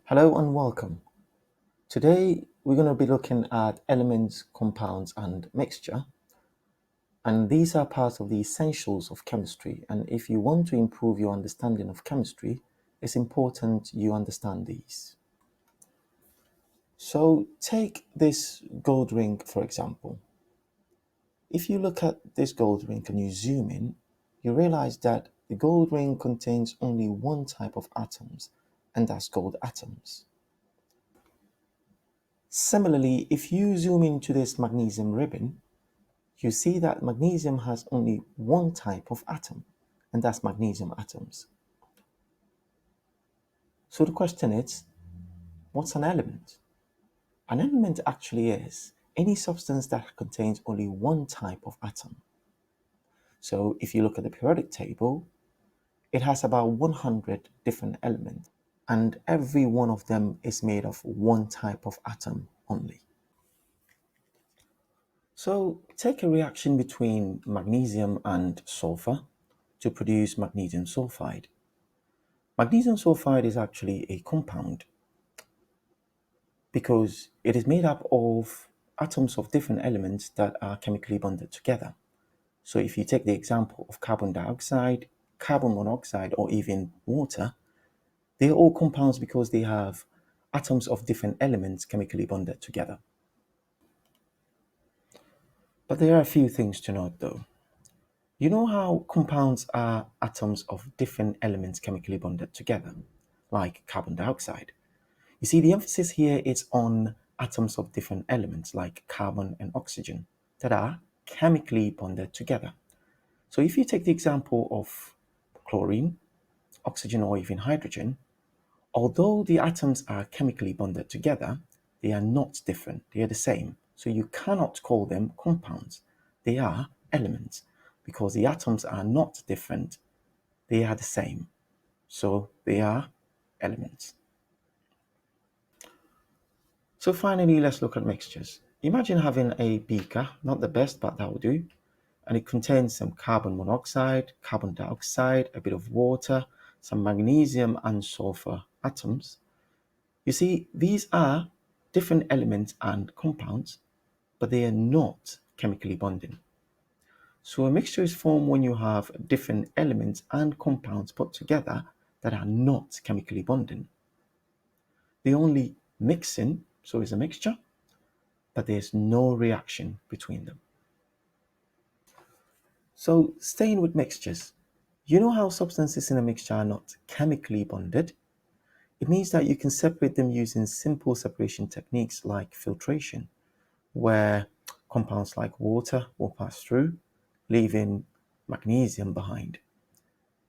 Hello and welcome. Today we're going to be looking at elements, compounds, and mixture. And these are part of the essentials of chemistry. And if you want to improve your understanding of chemistry, it's important you understand these. So take this gold ring, for example. If you look at this gold ring and you zoom in, you realize that the gold ring contains only one type of atoms, and that's gold atoms. Similarly, if you zoom into this magnesium ribbon, you see that magnesium has only one type of atom, and that's magnesium atoms. So the question is, what's an element? An element actually is any substance that contains only one type of atom. So if you look at the periodic table, it has about 100 different elements, and every one of them is made of one type of atom only. So take a reaction between magnesium and sulfur to produce magnesium sulfide. Magnesium sulfide is actually a compound because it is made up of atoms of different elements that are chemically bonded together. So if you take the example of carbon dioxide, carbon monoxide, or even water, they are all compounds because they have atoms of different elements chemically bonded together. But there are a few things to note though. You know how compounds are atoms of different elements chemically bonded together, like carbon dioxide. You see, the emphasis here is on atoms of different elements, like carbon and oxygen, that are chemically bonded together. So if you take the example of chlorine, oxygen, or even hydrogen, although the atoms are chemically bonded together, they are not different, they are the same. So you cannot call them compounds. They are elements because the atoms are not different, they are the same. So they are elements. So finally, let's look at mixtures. Imagine having a beaker, not the best, but that will do, and it contains some carbon monoxide, carbon dioxide, a bit of water, some magnesium and sulfur atoms. You see, these are different elements and compounds, but they are not chemically bonding. So a mixture is formed when you have different elements and compounds put together that are not chemically bonding. They only mix in, so it's a mixture, but there's no reaction between them. So staying with mixtures, you know how substances in a mixture are not chemically bonded? It means that you can separate them using simple separation techniques like filtration, where compounds like water will pass through, leaving magnesium behind.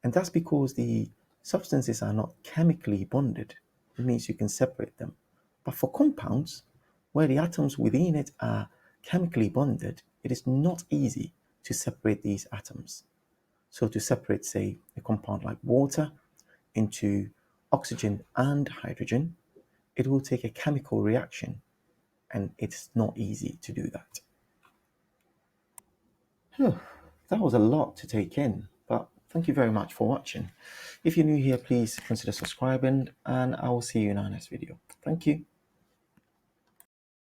And that's because the substances are not chemically bonded. It means you can separate them. But for compounds, where the atoms within it are chemically bonded, it is not easy to separate these atoms. So to separate, say, a compound like water into oxygen and hydrogen, it will take a chemical reaction, and it's not easy to do that. That was a lot to take in, but thank you very much for watching. If you're new here, please consider subscribing, and I will see you in our next video. Thank you.